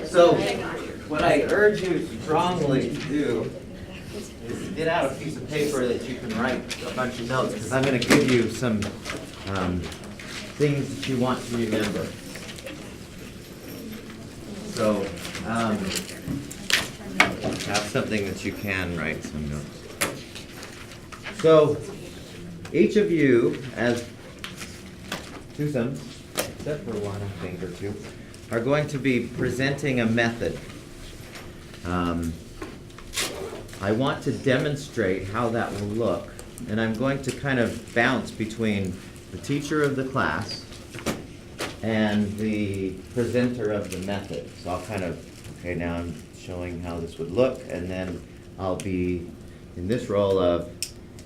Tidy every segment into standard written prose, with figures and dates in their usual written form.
So what I urge you strongly to do is get out a piece of paper that you can write a bunch of notes, because I'm going to give you some things that you want to remember. So have something that you can write some notes. So each of you, as twosome, except for one, I think, or two, are going to be presenting a method. I want to demonstrate how that will look, and I'm going to kind of bounce between the teacher of the class and the presenter of the method. So I'll kind of, okay, now I'm showing how this would look, and then I'll be in this role of,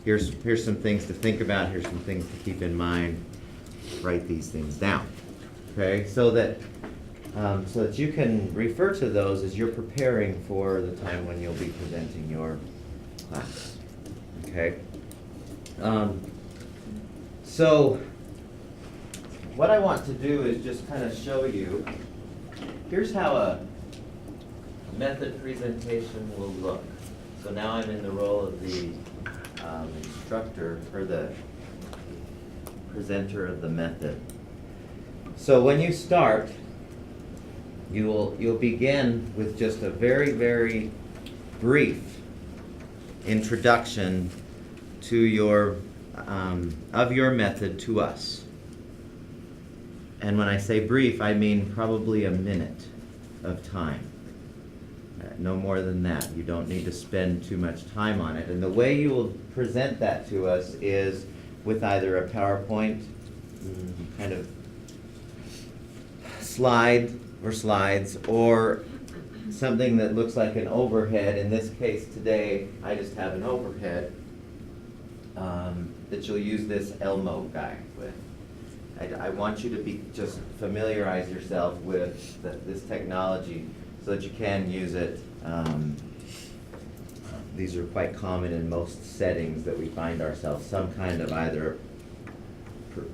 here's some things to think about, here's some things to keep in mind, write these things down. Okay, so that you can refer to those as you're preparing for the time when you'll be presenting your class. Okay? So what I want to do is just kind of show you, here's how a method presentation will look. So now I'm in the role of the instructor, or the presenter of the method. So when you start, you'll begin with just a very, very brief introduction to your of your method to us. And when I say brief, I mean probably a minute of time. No more than that. You don't need to spend too much time on it. And the way you will present that to us is with either a PowerPoint kind of slide or slides, or something that looks like an overhead. In this case today, I just have an overhead that you'll use this Elmo guy with. I want you to just familiarize yourself with this technology so that you can use it. These are quite common in most settings that we find ourselves, some kind of either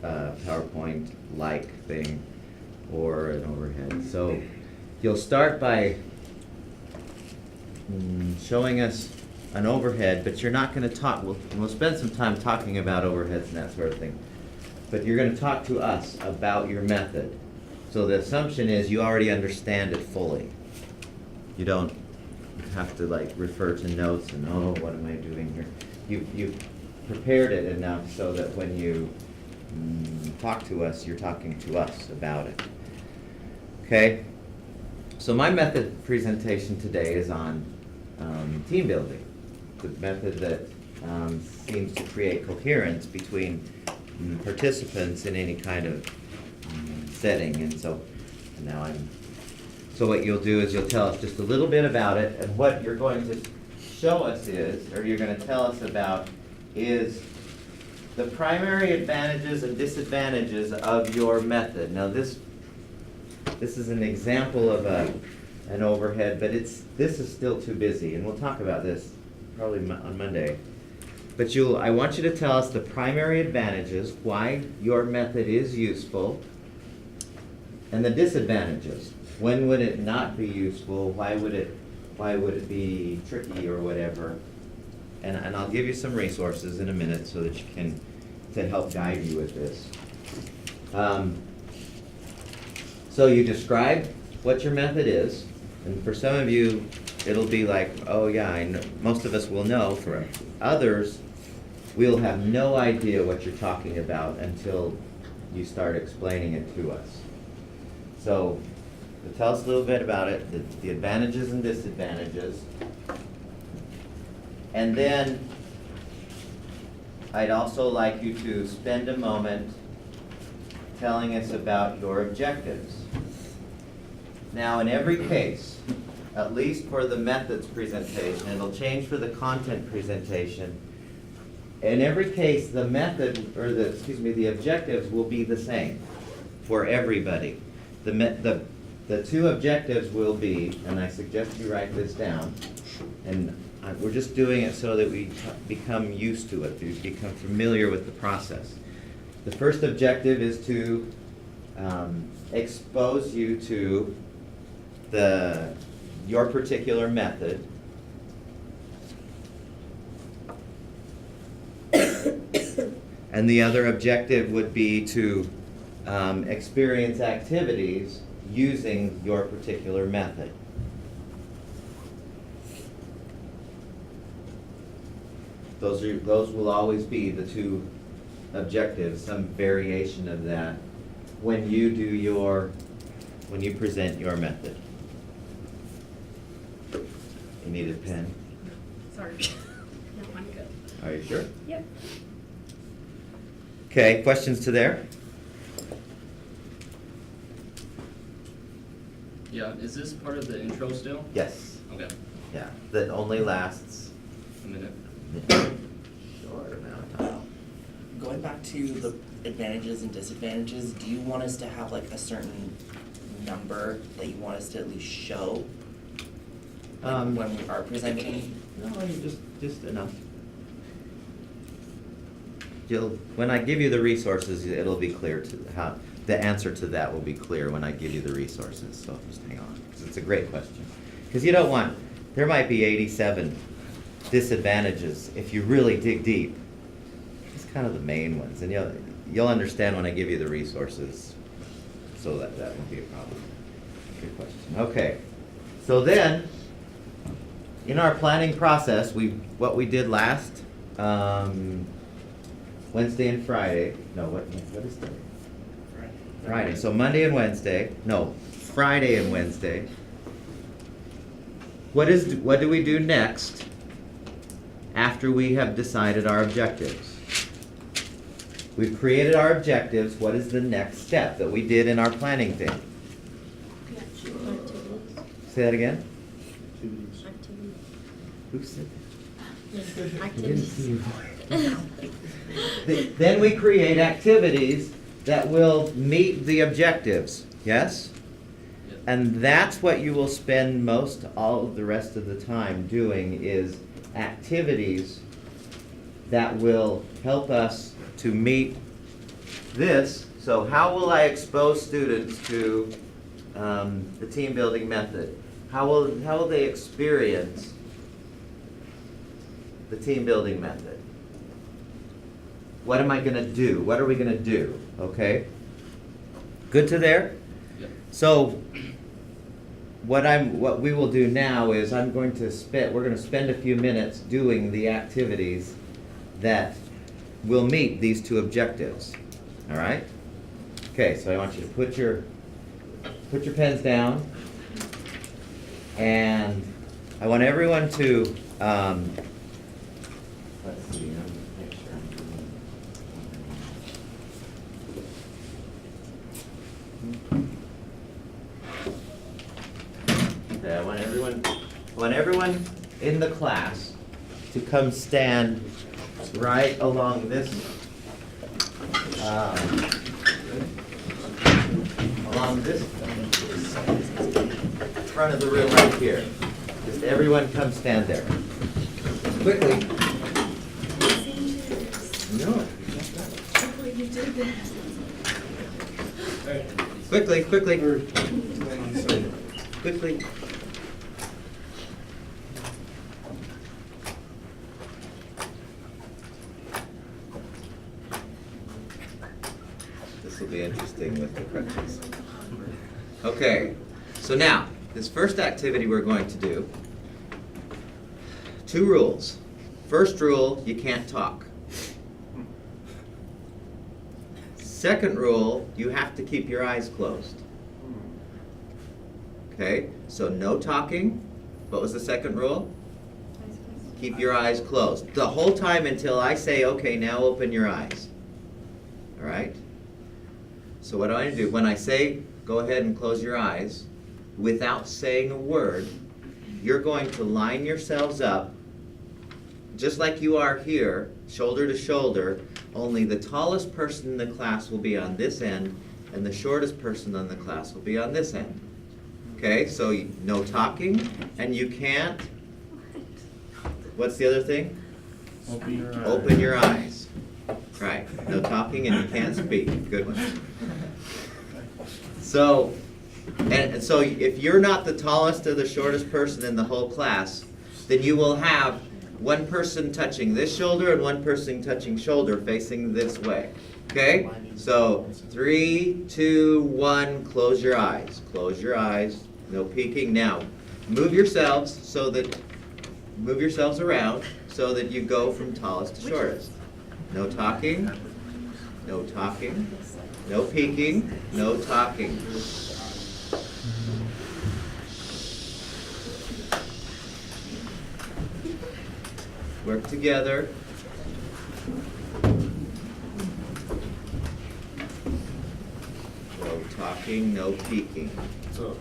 PowerPoint-like thing or an overhead. So you'll start by showing us an overhead, but you're not going to talk. We'll spend some time talking about overheads and that sort of thing. But you're going to talk to us about your method. So the assumption is you already understand it fully. You don't have to like refer to notes and, oh, what am I doing here? You've prepared it enough so that when you talk to us, you're talking to us about it. Okay? So my method presentation today is on team building, the method that seems to create coherence between participants in any kind of setting. And so so what you'll do is you'll tell us just a little bit about it, and what you're going to show us is, or you're going to tell us about, is the primary advantages and disadvantages of your method. Now this is an example of an overhead, but this is still too busy, and we'll talk about this probably on Monday. But I want you to tell us the primary advantages, why your method is useful, and the disadvantages. When would it not be useful? Why would it be tricky or whatever? And I'll give you some resources in a minute so that you can to help guide you with this. So you describe what your method is, and for some of you, it'll be like, oh yeah, I know. Most of us will know. For others, we'll have no idea what you're talking about until you start explaining it to us. So tell us a little bit about it, the advantages and disadvantages. And then I'd also like you to spend a moment telling us about your objectives. Now, in every case, at least for the methods presentation, it'll change for the content presentation. In every case, the method, or the objectives will be the same for everybody. The two objectives will be, and I suggest you write this down, and we're just doing it so that we become used to it, we become familiar with the process. The first objective is to expose you to your particular method. And the other objective would be to experience activities using your particular method. Those will always be the two objectives, some variation of that, when you present your method. You need a pen? Sorry. No, I'm good. Are you sure? Yep. Okay, questions to there? Yeah, is this part of the intro still? Yes. Okay, Yeah, that only lasts a minute. short amount of time. Going back to the advantages and disadvantages, do you want us to have like a certain number that you want us to at least show when we are presenting? No, you just enough. When I give you the resources, it'll be clear to how, the answer to that will be clear when I give you the resources, so just hang on, 'cause it's a great question. Because you don't want, there might be 87 disadvantages if you really dig deep. It's kind of the main ones, and you'll understand when I give you the resources, so that won't be a problem. Good question. Okay, so then, in our planning process, what we did last Wednesday and Friday, no, what is today? Friday, so Monday and Wednesday, no, Friday and Wednesday. What do we do next after we have decided our objectives? We've created our objectives, what is the next step that we did in our planning thing? Activities. Say that again? Activities. Who said that? Activities. Then we create activities that will meet the objectives, yes? Yep. And that's what you will spend all of the rest of the time doing, is activities that will help us to meet this. So how will I expose students to the team building method? How will they experience the team building method? What am I going to do? What are we going to do? Okay? Good to there? Yep. So what we will do now is we're going to spend a few minutes doing the activities that will meet these two objectives. All right? Okay, so I want you to put your pens down, and I want everyone to let's see. Make sure I'm doing. Okay, I want everyone in the class to come stand right along this front of the room right here. Just everyone come stand there. Quickly. No. You did this. Quickly. Quickly. This will be interesting with the crutches. Okay, so now, this first activity we're going to do, 2 rules. First rule, you can't talk. Second rule, you have to keep your eyes closed. Okay, so no talking. What was the second rule? Keep your eyes closed. The whole time until I say, okay, now open your eyes. All right? So what do I do? When I say, go ahead and close your eyes, without saying a word, you're going to line yourselves up just like you are here, shoulder to shoulder, only the tallest person in the class will be on this end, and the shortest person in the class will be on this end. Okay, so no talking, and you can't, what's the other thing? Open your eyes. Open your eyes. Right, no talking and you can't speak, good one. So, and so if you're not the tallest or the shortest person in the whole class, then you will have one person touching this shoulder and one person touching shoulder facing this way. Okay? So 3, 2, 1, close your eyes. Close your eyes. No peeking. Now, move yourselves around so that you go from tallest to shortest. No talking. No talking. No peeking. No talking. Work together. No talking, no peeking. No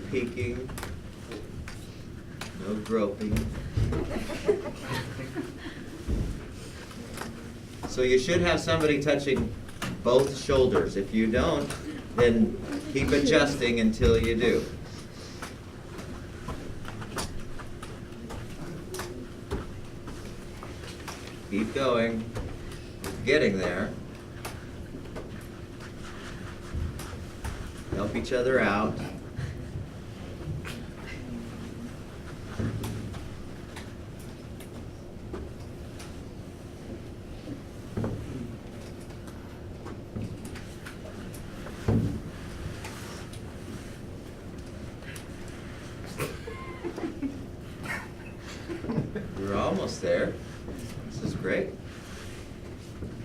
peeking. No groping. So you should have somebody touching both shoulders. If you don't, then keep adjusting until you do. Keep going. Getting there. Help each other out. We're almost there. This is great.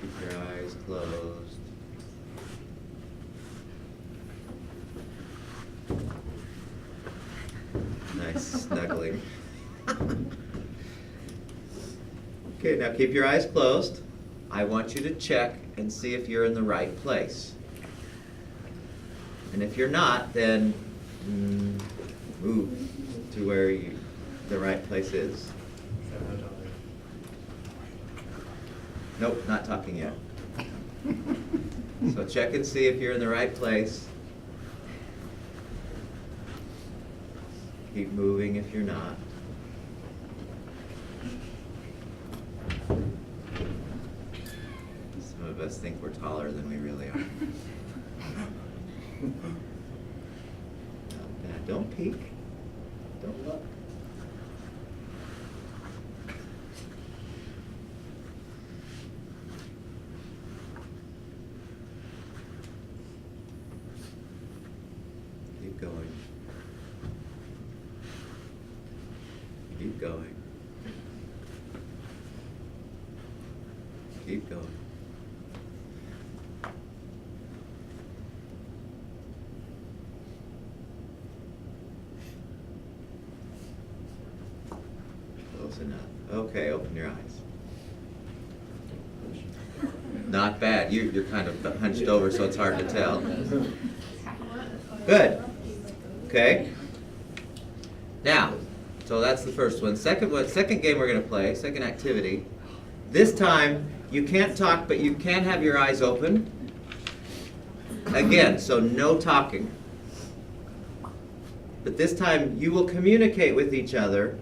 Keep your eyes closed. Nice snuggling. Okay, now keep your eyes closed. I want you to check and see if you're in the right place. And if you're not, then move to where the right place is. Nope, not talking yet. So check and see if you're in the right place. Keep moving if you're not. Some of us think we're taller than we really are. Not bad. Don't peek. Don't look. Keep going. Keep going. Keep going. Close enough. Okay, open your eyes. Not bad. You're kind of hunched over, so it's hard to tell. Good. Okay. Now, so that's the first one. Second game we're going to play, second activity. This time, you can't talk, but you can have your eyes open. Again, so no talking. But this time, you will communicate with each other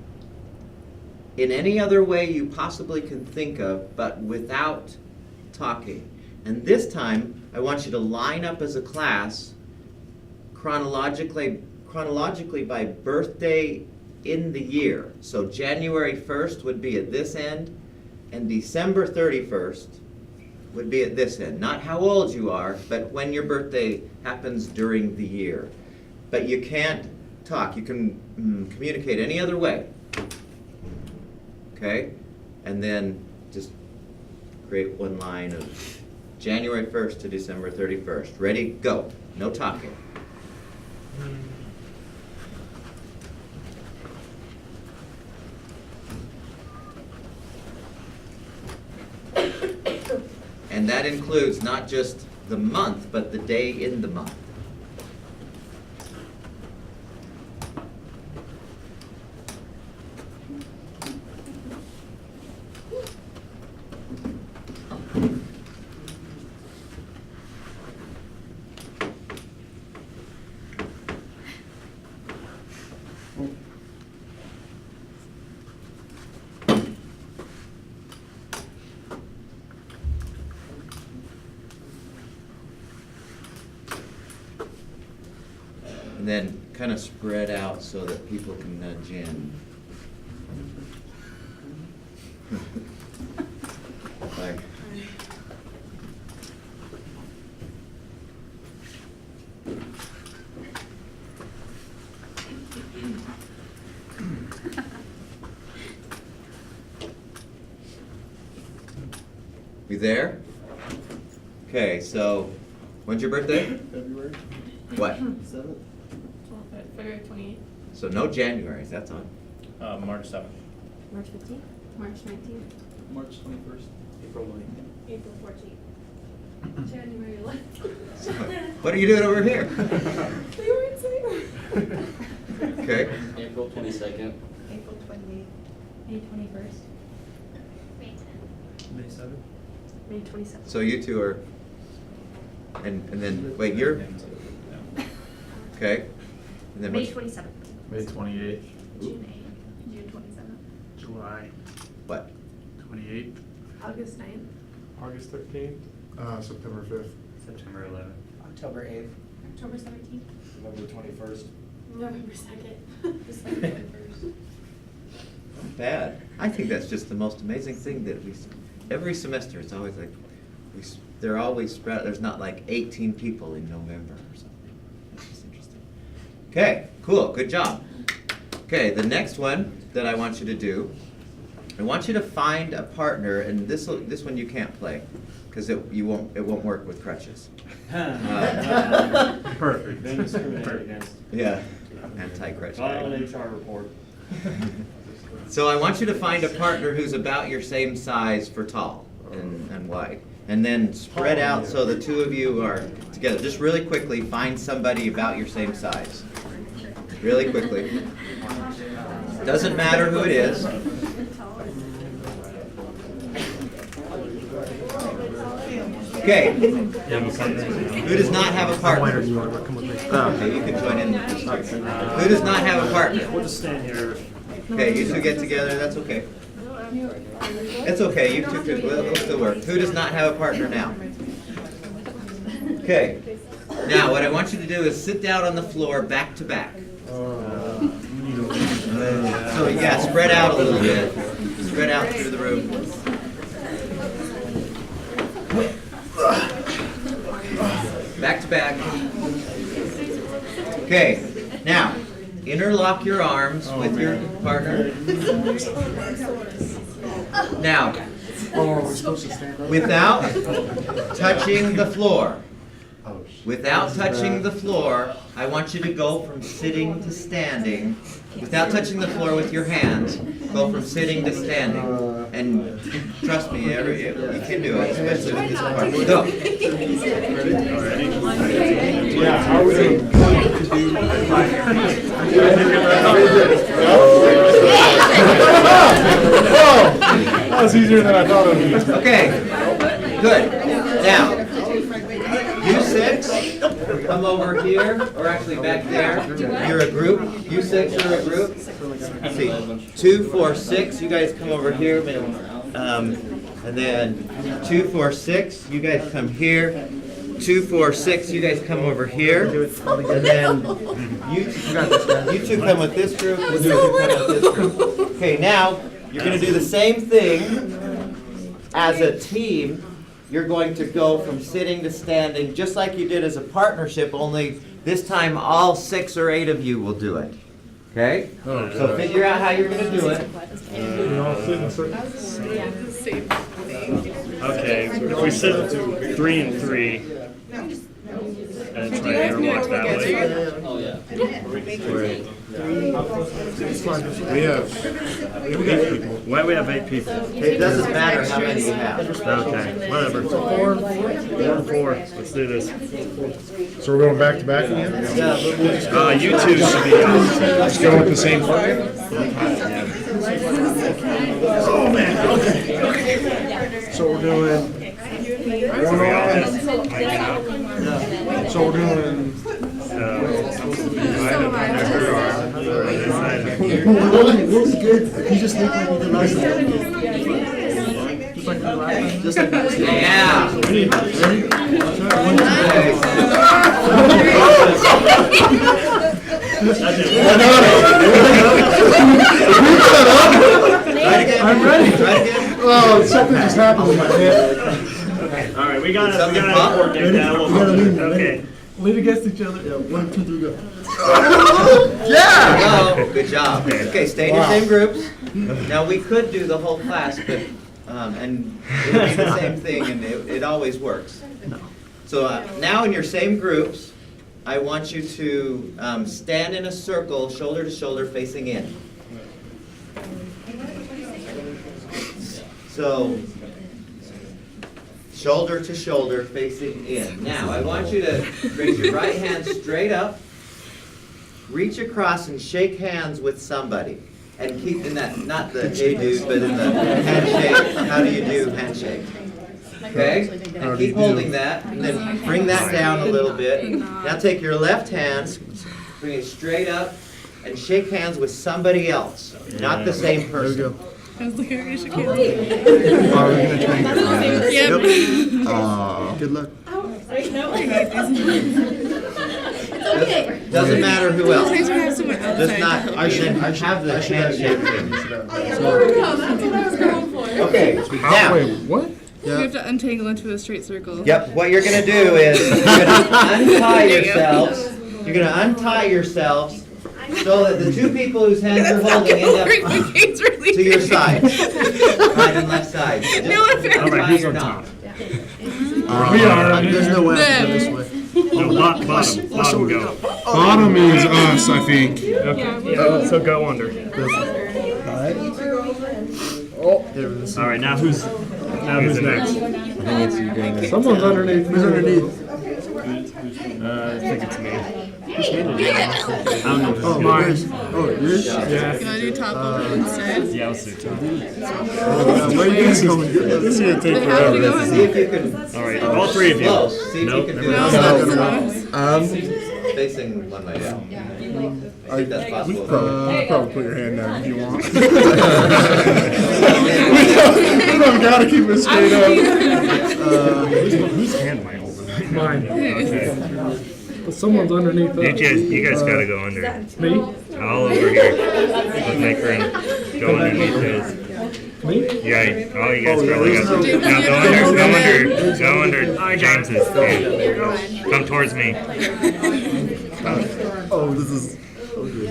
in any other way you possibly can think of, but without talking. And this time, I want you to line up as a class chronologically by birthday in the year. So January 1st would be at this end, and December 31st would be at this end. Not how old you are, but when your birthday happens during the year. But you can't talk. You can communicate any other way. Okay? And then just create one line of January 1st to December 31st. Ready? Go. No talking. And that includes not just the month, but the day in the month. And then kind of spread out so that people can nudge in. Like, you there? Okay, so when's your birthday? February What? 7th. February 28th, So no Januaries, that's on. March 7th. March 15th, March 19th, March 21st. April 9th. April 14th, January 11th. What are you doing over here? They were insane. Okay. April 22nd. April 28th, May 21st, May 10th, May 7th. May 27th. So you two are, and then, wait, you're, okay. And then May what's- 27th, May 28th. June 8th, June 27th, July What? 28th. August 9th, August 13th, September 5th. September 11th. October 8th. October 17th, November 21st. November 2nd, December 21st. Bad. I think that's just the most amazing thing that every semester, it's always like, they're always spread, there's not like 18 people in November or something. That's just interesting. Okay, cool, good job. Okay, the next one that I want you to do, I want you to find a partner, and this one you can't play, because it won't work with crutches. Perfect. Then discriminate against. Yeah, anti-crutch. File an HR report. So I want you to find a partner who's about your same size for tall and wide. And then spread out so the two of you are together. Just really quickly, find somebody about your same size. Really quickly. Doesn't matter who it is. Okay. Who does not have a partner? Okay, you can join in. Who does not have a partner? We'll just stand here. Okay, you two get together, that's okay. It's okay, you two could, it'll still work. Who does not have a partner now? Okay, now what I want you to do is sit down on the floor back to back. So yeah, spread out a little bit. Spread out through the room. Back to back. Okay, now, interlock your arms with your partner. Now, without touching the floor. Without touching the floor, I want you to go from sitting to standing. Without touching the floor with your hands, go from sitting to standing. And trust me, you can do it, especially with this part. Go. Yeah, how are we doing? That was easier than I thought it would be. Okay, good. Now, you six, come over here, or actually back there. You're a group. You six are a group. Let's see, 2, 4, 6. You guys come over here. And then 2, 4, 6. You guys come here. 2, 4, 6. You guys come over here. And then you two come with this group. You two come with this group. Okay, now you're going to do the same thing as a team. You're going to go from sitting to standing, just like you did as a partnership, only this time all 6 or 8 of you will do it. Okay? So figure out how you're going to do it. We all sit in circles. Okay, if we sit 3 and 3, and try to interlock that way. Oh, yeah. We have 8 people. Why do we have 8 people? It doesn't matter how many you have. Okay, whatever. 4 and 4. Let's do this. So we're going back to back again? You two should be out. Let's go with the same partner? Oh, man, okay. So we're doing one on. So we're doing. Really good. You just think like you did last time. Just like the last time. Just like this. Yeah. Ready? All right, we gotta Something pop? coordinate that a We little gotta bit. lean, ready? Okay. Lean against each other. Yeah, 1, 2, 3, go. Yeah! Oh, good job. Okay, stay in your same groups. Now, we could do the whole class, but, and it would be the same thing, and it always works. So now in your same groups, I want you to stand in a circle, shoulder to shoulder, facing in. So, shoulder to shoulder, facing in. Now, I want you to raise your right hand straight up, reach across and shake hands with somebody. And keep in that, not the hey dude, but in the handshake, how do you do handshake. Okay? And keep holding that, and then bring that down a little bit. Now take your left hand, bring it straight up, and shake hands with somebody else, not the same There we go. person. I was like, I wish I could. Are we gonna try and get it? Yep. Good luck. Doesn't matter who else. Sometimes we have someone Just outside. not, I should have the handshake thing. That's what I was going for. Okay, now. Wait, what? We have to untangle into a straight circle. Yep, what you're gonna do is, you're gonna untie yourselves, you're gonna untie yourselves, so that the two people whose hands you're holding end up to your sides, right and left side. So just No offense. All right, untie who's your on knot. top? We are. There's no way I can go this way. No, bottom go. Bottom is us, I think. Okay, so go under. Alright. Oh, there it is. All right, now who's next? Someone's underneath. Who's underneath? I think it's me. I don't know. Oh, yours. Oh, yours? Yeah. You want to do top over instead? Yeah, I'll sit down. Where are you guys going? This is gonna take They have to forever. go See under. if you can, All right, all three of you. close, see if you Nope, can never do No, it that's the facing one way down. I think that's possible. Probably put your hand down if you want. We don't gotta keep it straight up. Whose hand am I holding? Mine. Okay. But someone's underneath us. You guys gotta go under. Me? All over here. With Maker and go underneath his. Me? Yeah, all you guys probably got. Now go under James's hand. Come towards me. Oh, this is. It's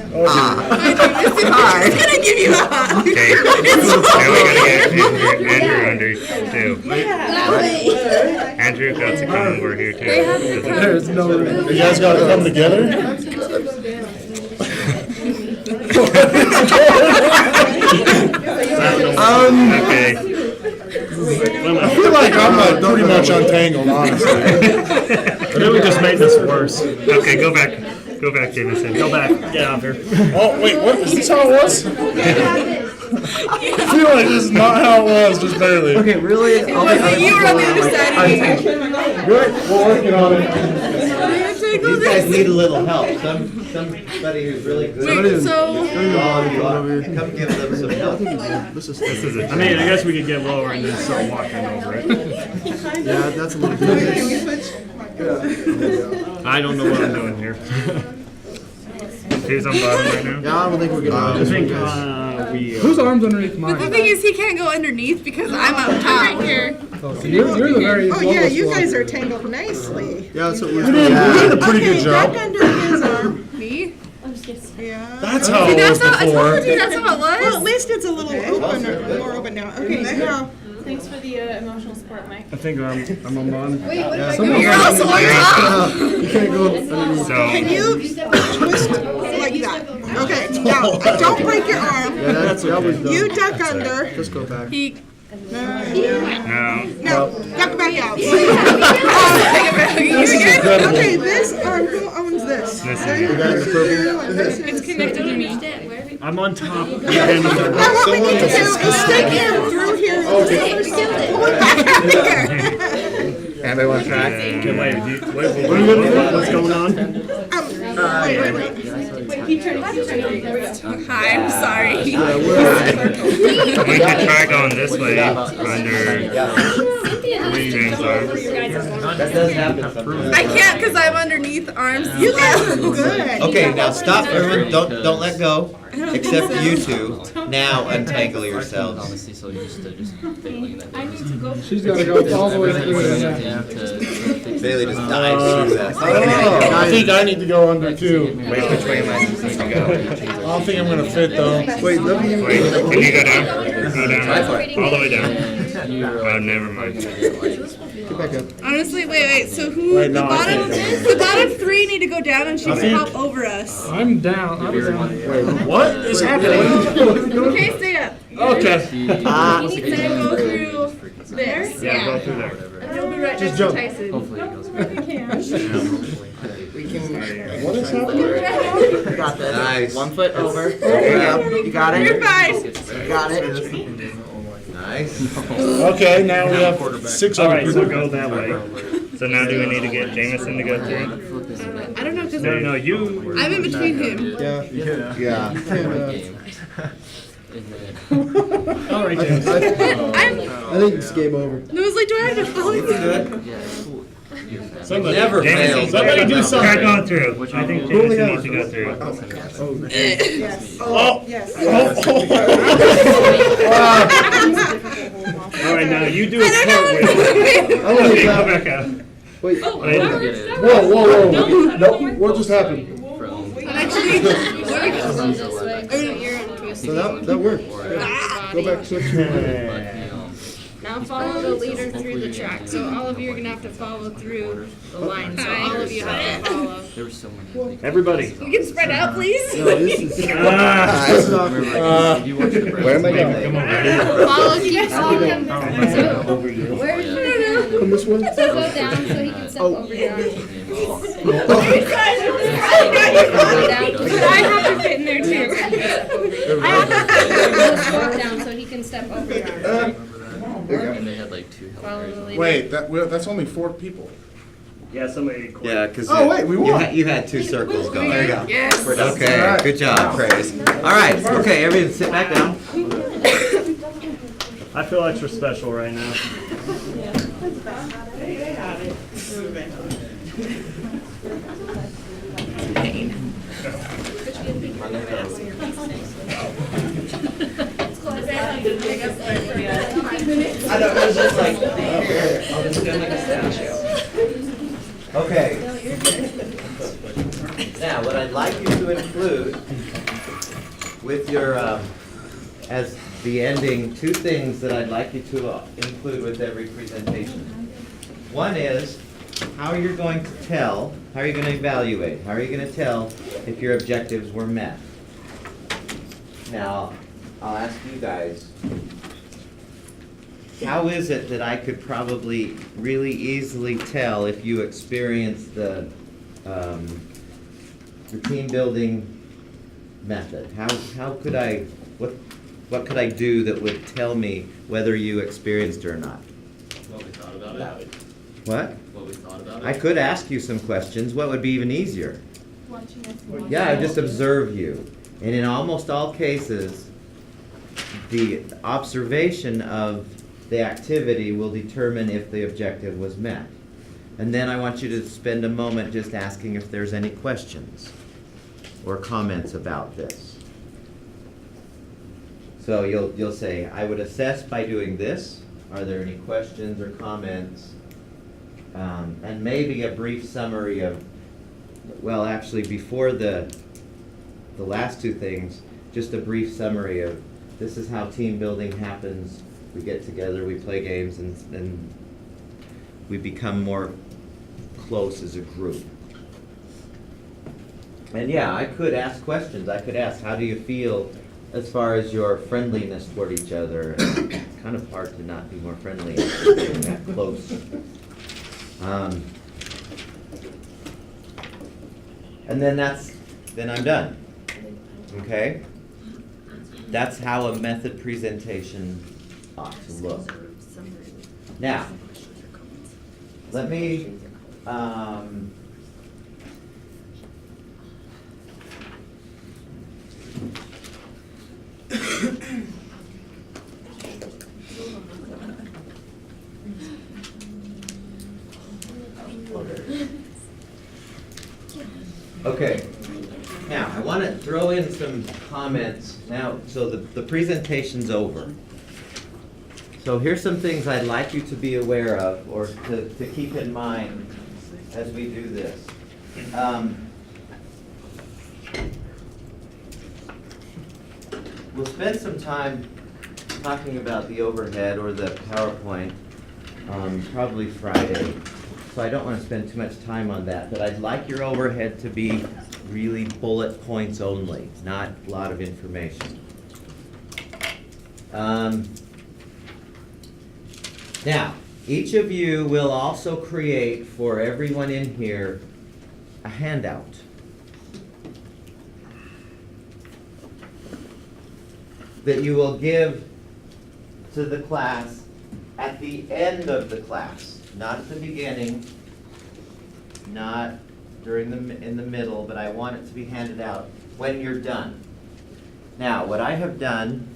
gonna give you a hug. Okay. Now we gotta get Andrew under too. Andrew got to come over here too. There's no room. You guys gotta come together? Okay. I feel like I'm pretty much untangled, honestly. I think we just made this worse. Okay, go back. Go back, Jameson. Go back. Get out here. Oh, wait, what? Is this how it was? I feel like this is not how it was, just barely. Okay, really? You were on the other side of me. Good, we're working on it. These guys need a little help. Somebody who's really good. Wait, so Come give them some help. This is. I mean, I guess we could get lower and just start walking over it. Yeah, that's a little bit. I don't know what I'm doing here. Who's on bottom right now? Yeah, I don't think we're gonna. I think we. Whose arm's underneath But the mine? thing is, he can't go underneath because I'm up top. Here. Oh, so you're the very. Oh, yeah, lowest you one. guys are tangled nicely. Yeah, that's what we're We did a pretty good Okay, job. duck under his arm. Me? Yeah. That's how See, it was that's how I before. told you. That's how it Well, at was. least it's a little open, more open now. Okay, now, Thanks for the emotional support, Mike. I think I'm on bottom. You're also on top. You can't go underneath. can So, you twist like that? Okay, now, don't break your arm. Yeah, that was done. You duck under. Just go back. He. no. No, duck back out. Okay, this arm, who owns this? This There is- you The guy in the go. purple. And this is- It's connected to me. I'm on top. Now, what we need to do is stick him through here. Pull it back out here. And I want to try. Okay, what's going on? Wait. Keep turning, keep turning. There we go. Hi, I'm sorry. We could try going this way under. That does happen sometimes. I can't because I'm underneath arms. You guys are good. Okay, now stop, everyone, don't let go, except for you two. Now untangle yourselves. Honestly, so used to just failing that. I need to go. She's gotta go all the way through it. Bailey just dives through that. I think I need to go under too. Wait, which way am I supposed to go? I don't think I'm gonna fit though. Wait, let me. Wait, can you go down? Go down. All the way down. Oh, never mind. Back up. Honestly, wait. So who? Wait, no, the I bottom, think- the bottom three need to go down, and she I can think- hop over us. I'm down. What is happening? Okay, stay up. Okay. Then go through there. Yeah, go through there. And you'll be right Just next to jump. Tyson. Hopefully it goes What is happening? You got this. Nice. 1 foot over. There you go. You got it. You're fine. You got it. Nice. Okay, now we have 6 All other right, so people. go that way. So now do we need to get Jameson to go through? I don't know because No, you. I'm in between him. Yeah. Yeah. You can, All right, I James. think it's game over. No, it's like, do I have to follow you? Somebody, Never Jameson, fails. somebody do Try something. going through. I think Jameson needs to go through. Oh. All right, now you do a I don't know cartwheel. I don't Okay, know go if back up. Wait. Wait. Whoa. No, what just happened? Actually, So that worked. Go back to Now follow the leader through the track. So all of you are gonna have to follow through the line. So all of you have to follow. There were so many. Everybody. we can spread out, please. No, this is. Ah. This is not. If you watch the break. Where am I going? Come over here. Follow, keep following. So where's Come this way. so go down so he can step over your arm. But I have to fit in there too. I have to go down so he can step over your arm. And they had like 2 Follow the leader. Wait, that's only 4 people. Yeah, somebody quit. Yeah, because Oh, wait, we won. you had 2 circles going. There you go. Yes. Okay, good job, praise. All right, okay, everyone sit back down. I feel extra special right now. I know, it was just like, I'll just do like a statue. Okay. Now, what I'd like you to include with your, as the ending, 2 things that I'd like you to include with every presentation. One is how you're going to tell, how are you going to evaluate, how are you going to tell if your objectives were met. Now, I'll ask you guys, how is it that I could probably really easily tell if you experienced the team building method? How could I, what could I do that would tell me whether you experienced it or not? What we thought about it. What? What we thought about it. I could ask you some questions. What would be even easier? Watching us. Yeah, I just observe you. And in almost all cases, the observation of the activity will determine if the objective was met. And then I want you to spend a moment just asking if there's any questions or comments about this. So you'll say, I would assess by doing this. Are there any questions or comments? And maybe a brief summary of, well, actually before the last 2 things, just a brief summary of this is how team building happens. We get together, we play games, and we become more close as a group. And yeah, I could ask questions. I could ask, how do you feel as far as your friendliness toward each other? It's kind of hard to not be more friendly after being that close. And then then I'm done. Okay? That's how a method presentation ought to look. Now, let me, Okay, now I want to throw in some comments now, so the presentation's over. So here's some things I'd like you to be aware of or to keep in mind as we do this. We'll spend some time talking about the overhead or the PowerPoint, probably Friday. So I don't want to spend too much time on that, but I'd like your overhead to be really bullet points only, not a lot of information. Now, each of you will also create for everyone in here a handout. That you will give to the class at the end of the class, not at the beginning, not in the middle, but I want it to be handed out when you're done. Now, what I have done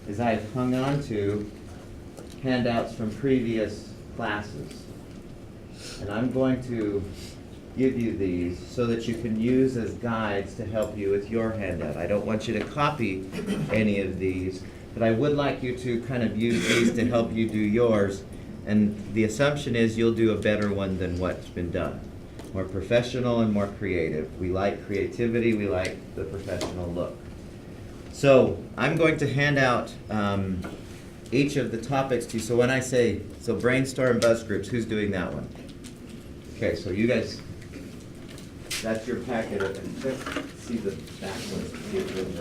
is I have hung on to handouts from previous classes. And I'm going to give you these so that you can use as guides to help you with your handout. I don't want you to copy any of these, but I would like you to kind of use these to help you do yours. And the assumption is you'll do a better one than what's been done. More professional and more creative. We like creativity, we like the professional look. So I'm going to hand out each of the topics to you. So when I say, so brainstorm buzz groups, who's doing that one? Okay, so you guys, that's your packet. Let's see the back ones, see if those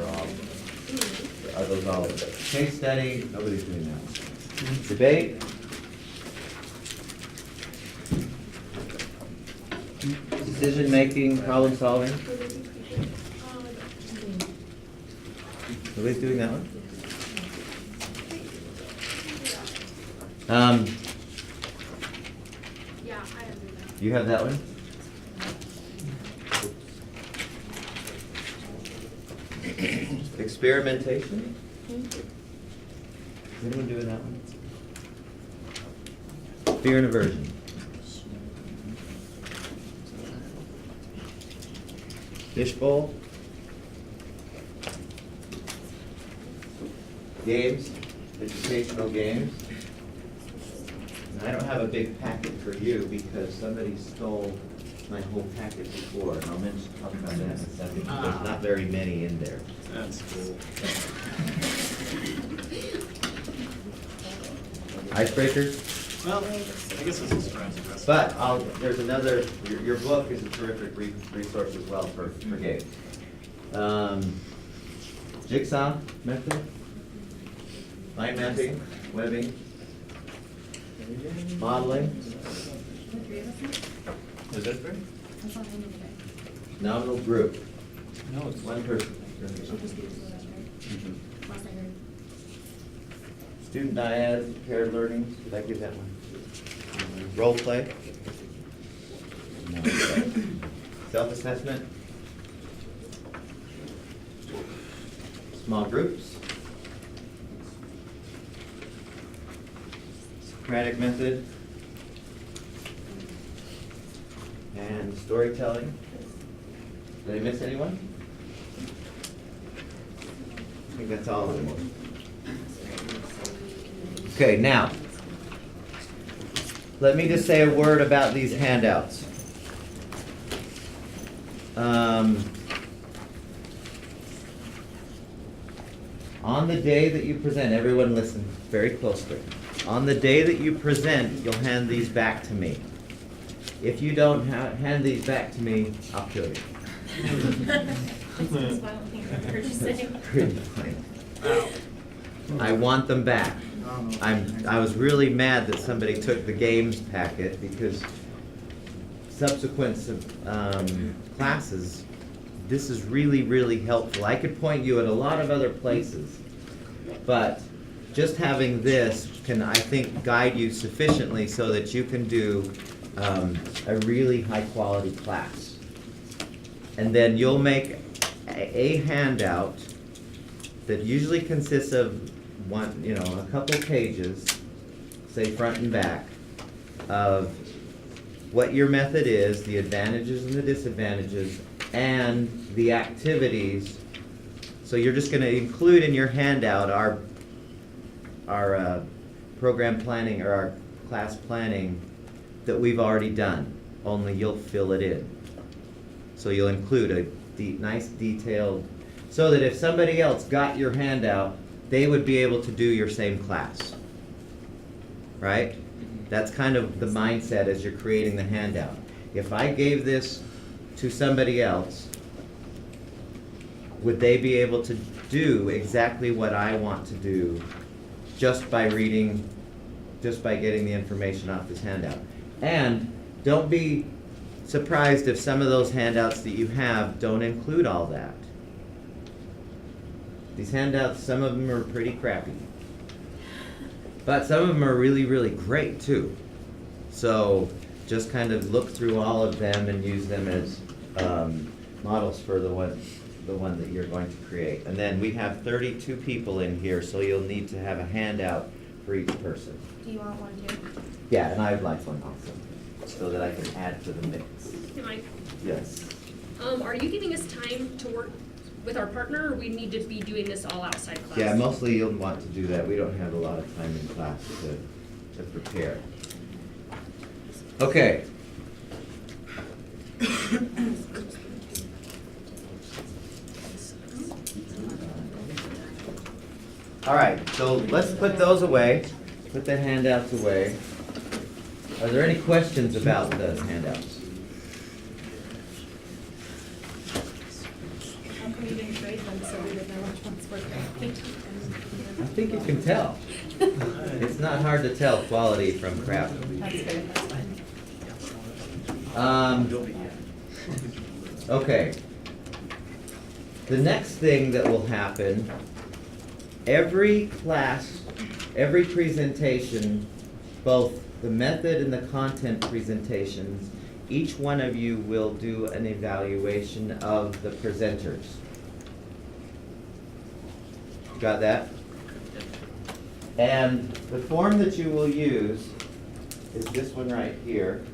are those all? Case study, nobody's doing that one. Debate. Decision making, problem solving. Nobody's doing that one? Yeah, I have that. You have that one? Experimentation? Is anyone doing that one? Fear and aversion. Fishbowl. Games, educational games. And I don't have a big packet for you because somebody stole my whole packet before, and I'll talk about that in a second. There's not very many in there. That's cool. Icebreakers? Well, I guess this is friends address. But there's another, your book is a terrific resource as well for games. Jigsaw method, mind mapping, webbing, modeling. Is that fair? Nominal group, No, it's one person. Student dyad, paired learning, did I give that one? Role play. No. Self-assessment. Small groups. Socratic method. And storytelling. Did I miss anyone? I think that's all of them. Okay, now, let me just say a word about these handouts. On the day that you present, everyone listen very closely. On the day that you present, you'll hand these back to me. If you don't hand these back to me, I'll kill you. I want them back. I was really mad that somebody took the games packet because subsequent classes, this is really, really helpful. I could point you at a lot of other places, but just having this can, I think, guide you sufficiently so that you can do a really high-quality class. And then you'll make a handout that usually consists of a couple pages, say front and back, of what your method is, the advantages and the disadvantages, and the activities. So you're just gonna include in your handout our program planning or our class planning that we've already done, only you'll fill it in. So you'll include a nice detailed, so that if somebody else got your handout, they would be able to do your same class. Right? That's kind of the mindset as you're creating the handout. If I gave this to somebody else, would they be able to do exactly what I want to do just by reading, just by getting the information off this handout? And don't be surprised if some of those handouts that you have don't include all that. These handouts, some of them are pretty crappy. But some of them are really, really great too. So just kind of look through all of them and use them as models for the one that you're going to create. And then we have 32 people in here, so you'll need to have a handout for each person. Do you want one too? Yeah, and I'd like one also, so that I can add to the mix. Hey, Mike, Yes. are you giving us time to work with our partner, or we need to be doing this all outside class? Yeah, mostly you'll want to do that. We don't have a lot of time in class to prepare. Okay. All right, so let's put those away. Put the handouts away. Are there any questions about the handouts? How come you didn't grade them so we would know which ones were great? I think you can tell. It's not hard to tell quality from crap. That's fair, that's fine. Okay. The next thing that will happen, every class, every presentation, both the method and the content presentations, each one of you will do an evaluation of the presenters. Got that? And the form that you will use is this one right here.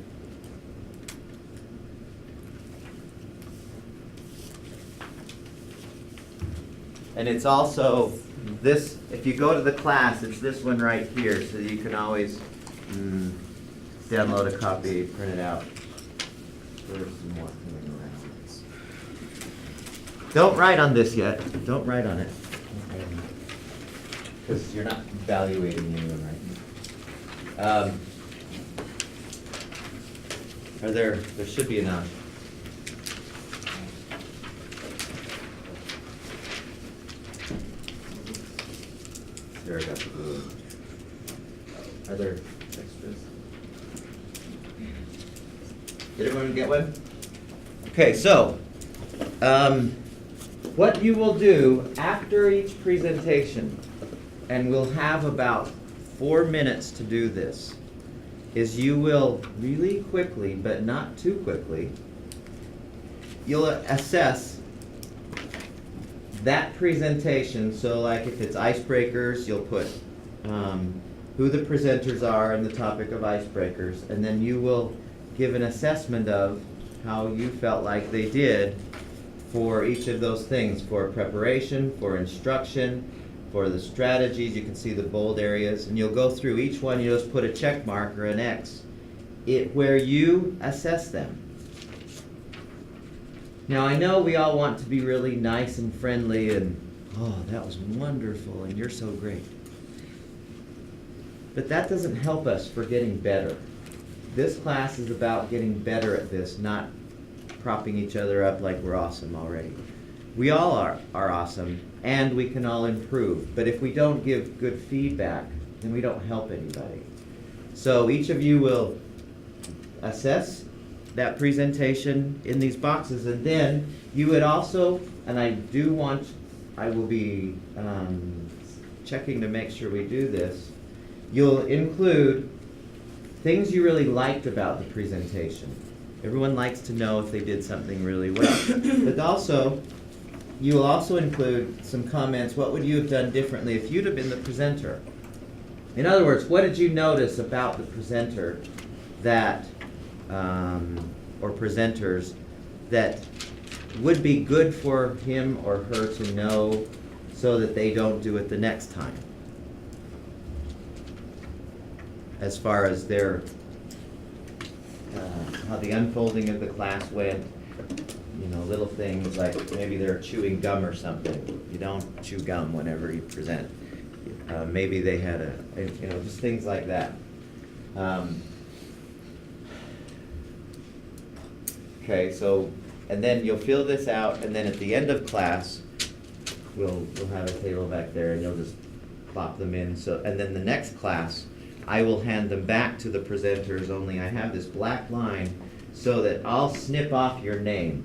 And it's also this, if you go to the class, it's this one right here, so you can always download a copy, print it out. There's some more coming around. Don't write on this yet. Don't write on it. Because you're not evaluating anyone right now. There should be enough. There, I got the blue. Are there extras? Did everyone get one? Okay, so, what you will do after each presentation, and we'll have about 4 minutes to do this, is you will really quickly, but not too quickly, you'll assess that presentation. So like if it's icebreakers, you'll put who the presenters are and the topic of icebreakers, and then you will give an assessment of how you felt like they did for each of those things, for preparation, for instruction, for the strategies. You can see the bold areas, and you'll go through each one. You just put a check mark or an X where you assess them. Now I know we all want to be really nice and friendly and, oh, that was wonderful and you're so great. But that doesn't help us for getting better. This class is about getting better at this, not propping each other up like we're awesome already. We all are awesome, and we can all improve. But if we don't give good feedback, then we don't help anybody. So each of you will assess that presentation in these boxes, and then you would also, and I will be checking to make sure we do this, you'll include things you really liked about the presentation. Everyone likes to know if they did something really well. But also, you will also include some comments. What would you have done differently if you'd have been the presenter? In other words, what did you notice about the presenter that, or presenters, that would be good for him or her to know so that they don't do it the next time? As far as their, how the unfolding of the class went, you know, little things like maybe they're chewing gum or something. You don't chew gum whenever you present. Maybe they had you know, just things like that. Okay, so, and then you'll fill this out, and then at the end of class, we'll have a table back there, and you'll just plop them in. So, and then the next class, I will hand them back to the presenters, only I have this black line so that I'll snip off your name.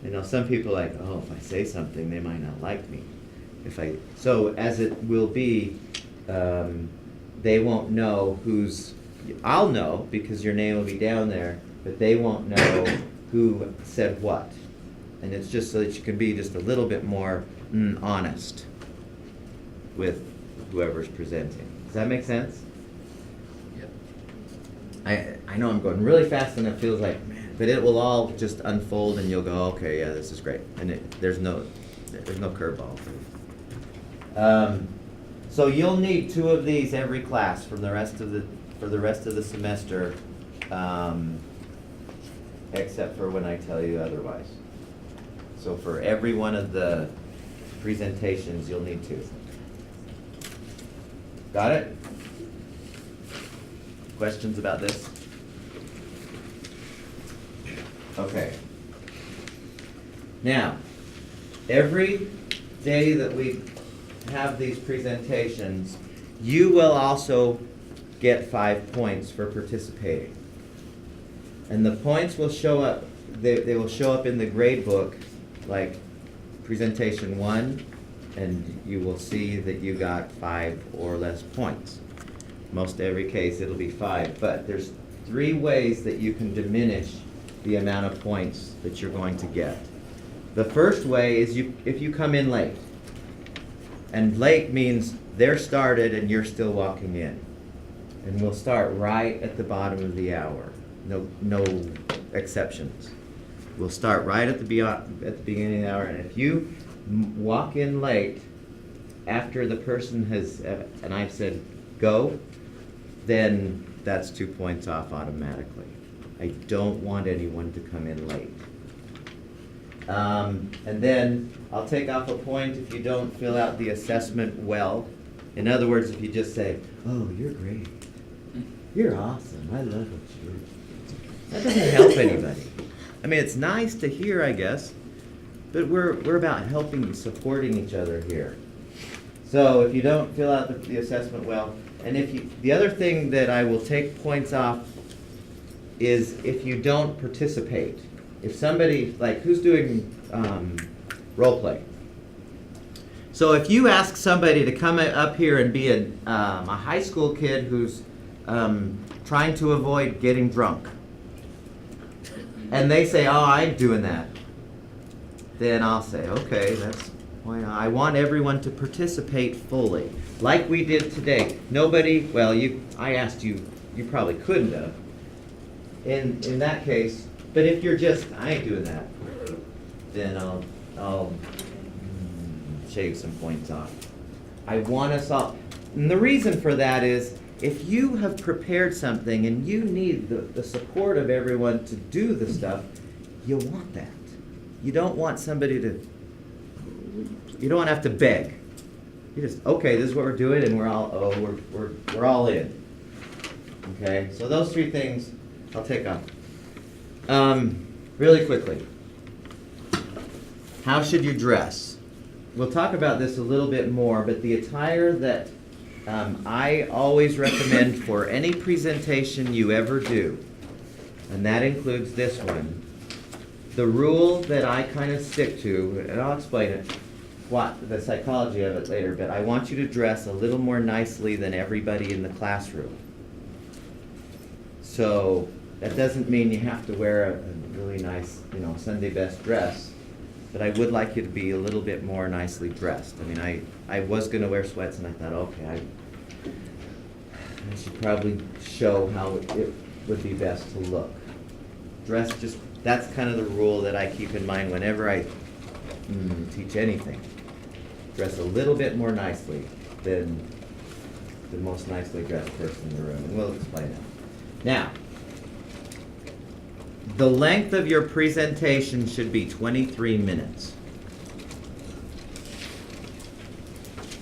You know, some people are like, oh, if I say something, they might not like me. So as it will be, they won't know I'll know because your name will be down there, but they won't know who said what. And it's just so that you can be just a little bit more honest with whoever's presenting. Does that make sense? Yep. I know I'm going really fast and it feels like, man, but it will all just unfold and you'll go, okay, yeah, this is great. And there's no curveball. So you'll need 2 of these every class for the rest of the semester, except for when I tell you otherwise. So for every one of the presentations, you'll need 2. Got it? Questions about this? Okay. Now, every day that we have these presentations, you will also get 5 points for participating. And the points will show up, they will show up in the grade book, like presentation 1, and you will see that you got 5 or less points. Most every case it'll be 5, but there's 3 ways that you can diminish the amount of points that you're going to get. The first way is if you come in late. And late means they're started and you're still walking in. And we'll start right at the bottom of the hour. No exceptions. We'll start right at the beginning of the hour, and if you walk in late after the person has, and I've said go, then that's 2 points off automatically. I don't want anyone to come in late. And then I'll take off a point if you don't fill out the assessment well. In other words, if you just say, oh, you're great. You're awesome. I love what you do. That doesn't help anybody. I mean, it's nice to hear, I guess, but we're about helping and supporting each other here. So if you don't fill out the assessment well, and the other thing that I will take points off is if you don't participate. If somebody, like, who's doing role play? So if you ask somebody to come up here and be a high school kid who's trying to avoid getting drunk, and they say, oh, I'm doing that, then I'll say, okay, that's why I want everyone to participate fully, like we did today. Nobody, well, I asked you, you probably couldn't have, in that case, but if you're just, I ain't doing that, then I'll shave some points off. I want us all, and the reason for that is, if you have prepared something and you need the support of everyone to do the stuff, you want that. You don't want somebody to, you don't want to have to beg. You just, okay, this is what we're doing, and we're all in. Okay, so those 3 things I'll take off. Really quickly, how should you dress? We'll talk about this a little bit more, but the attire that I always recommend for any presentation you ever do, and that includes this one, the rule that I kind of stick to, and I'll explain it, the psychology of it later, but I want you to dress a little more nicely than everybody in the classroom. So that doesn't mean you have to wear a really nice, Sunday best dress, but I would like you to be a little bit more nicely dressed. I mean, I was going to wear sweats, and I thought, okay, I should probably show how it would be best to look. Dress just that's kind of the rule that I keep in mind whenever I teach anything. Dress a little bit more nicely than the most nicely dressed person in the room, and we'll explain it. Now, the length of your presentation should be 23 minutes.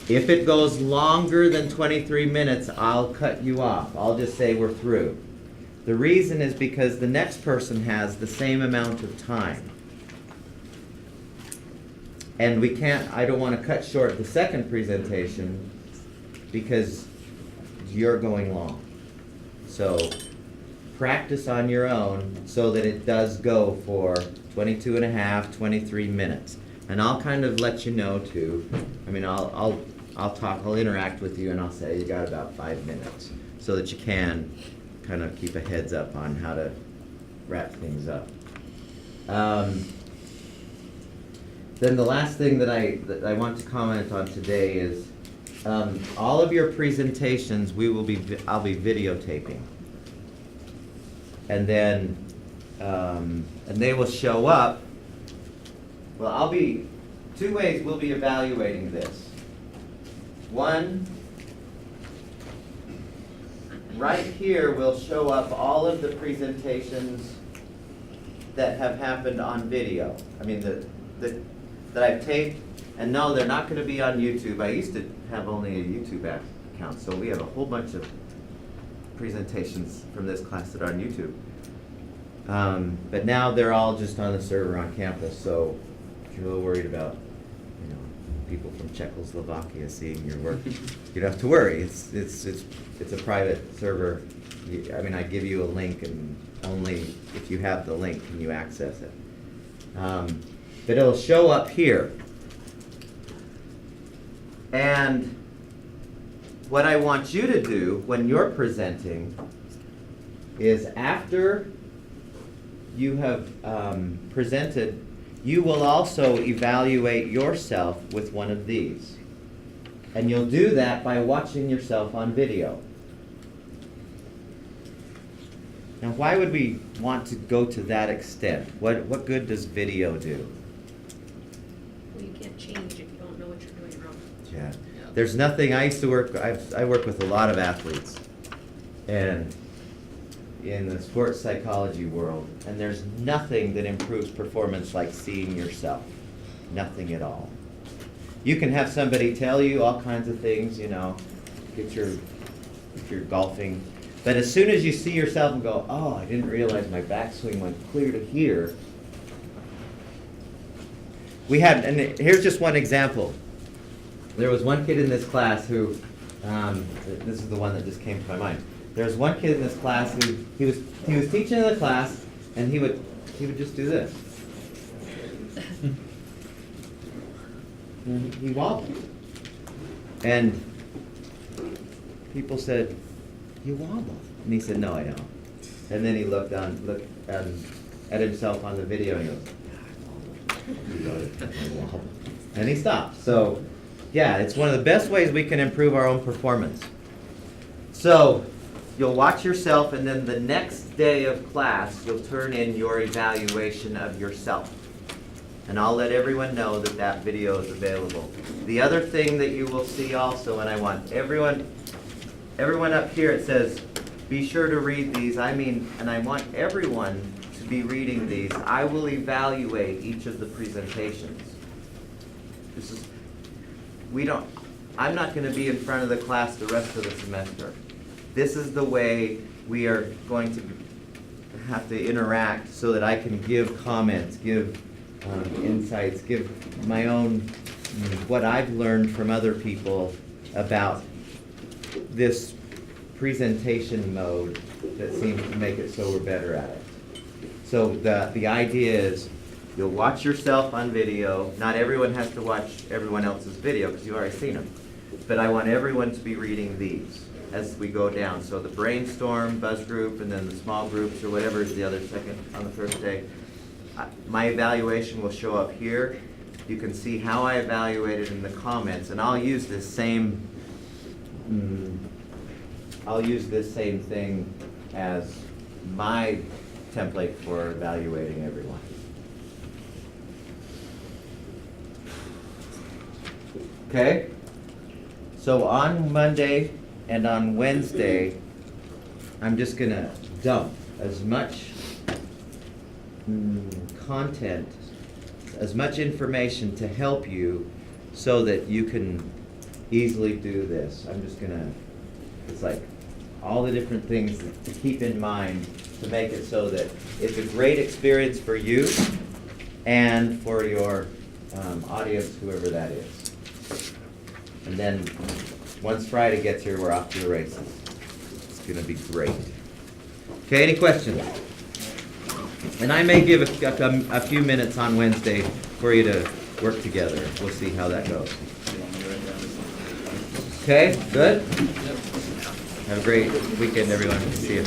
If it goes longer than 23 minutes, I'll cut you off. I'll just say we're through. The reason is because the next person has the same amount of time. And I don't want to cut short the second presentation because you're going long. So practice on your own so that it does go for 22 and a half, 23 minutes. And I'll kind of let you know too. I mean, I'll talk, I'll interact with you and I'll say you got about 5 minutes so that you can kind of keep a heads up on how to wrap things up. Then the last thing that I want to comment on today is all of your presentations I'll be videotaping, and then and they will show up. Well, two ways we'll be evaluating this. One, right here will show up all of the presentations that have happened on video. I mean that I've taped, and no, they're not going to be on YouTube. I used to have only a YouTube account, so we have a whole bunch of presentations from this class that are on YouTube. But now they're all just on the server on campus, so if you're a little worried about, people from Czechoslovakia seeing your work, you don't have to worry. It's a private server. I mean, I give you a link, and only if you have the link can you access it. But it'll show up here. And what I want you to do when you're presenting is after you have presented, you will also evaluate yourself with one of these. And you'll do that by watching yourself on video. Now, why would we want to go to that extent? What good does video do? Well, you can't change if you don't know what you're doing wrong. Yeah. There's nothing, I work with a lot of athletes, and in the sports psychology world, and there's nothing that improves performance like seeing yourself. Nothing at all. You can have somebody tell you all kinds of things, if you're golfing, but as soon as you see yourself and go, oh, I didn't realize my backswing went clear to here. And here's just one example. There was one kid in this class who, this is the one that just came to my mind. There was one kid in this class who he was teaching in the class, and he would just do this. And he wobbled. And people said, "You wobble." And he said, "No, I don't." And then he looked at himself on the video and he goes, "I wobble." And he stopped. So, yeah, it's one of the best ways we can improve our own performance. So, you'll watch yourself, and then the next day of class, you'll turn in your evaluation of yourself. And I'll let everyone know that that video is available. The other thing that you will see also, and I want everyone up here, it says, be sure to read these. And I want everyone to be reading these. I will evaluate each of the presentations. I'm not going to be in front of the class the rest of the semester. This is the way we are going to have to interact so that I can give comments, give insights, give my own, what I've learned from other people about this presentation mode that seems to make it so we're better at it. So the idea is you'll watch yourself on video. Not everyone has to watch everyone else's video because you've already seen them. But I want everyone to be reading these as we go down. So the brainstorm, buzz group, and then the small groups or whatever is the other second on the first day. My evaluation will show up here. You can see how I evaluated in the comments, and I'll use this same thing as my template for evaluating everyone. Okay? So on Monday and on Wednesday, I'm just gonna dump as much content, as much information to help you so that you can easily do this. I'm just gonna, it's like all the different things to keep in mind to make it so that it's a great experience for you and for your audience, whoever that is. And then, once Friday gets here, we're off to the races. It's gonna be great. Okay, any questions? And I may give a few minutes on Wednesday for you to work together. We'll see how that goes. Okay, good? Have a great weekend, everyone. See you.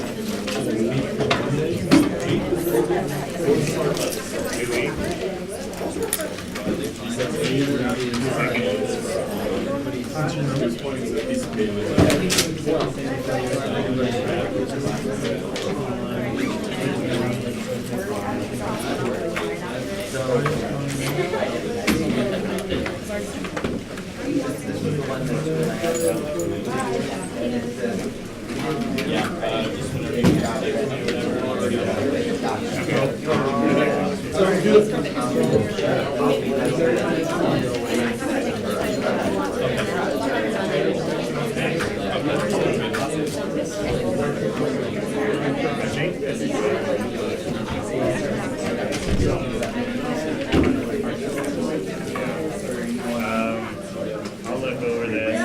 I'll look over this.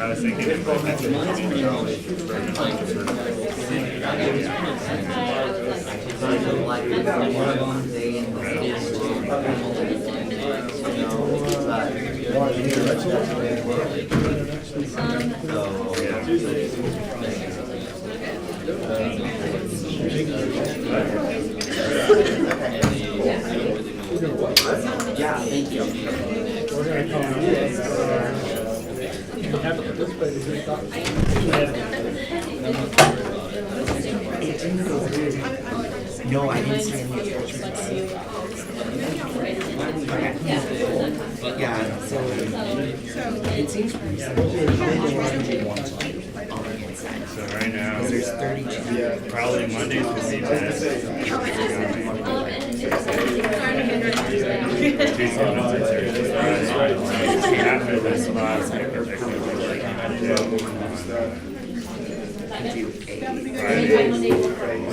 I was thinking if I had Yeah, thank you. No, I didn't see any attachments. Yeah, so it seems pretty simple. So right now, There's 32. probably Mondays would be best. Tuesday, Wednesday, Thursday, Friday. After this class, I can check it. Friday.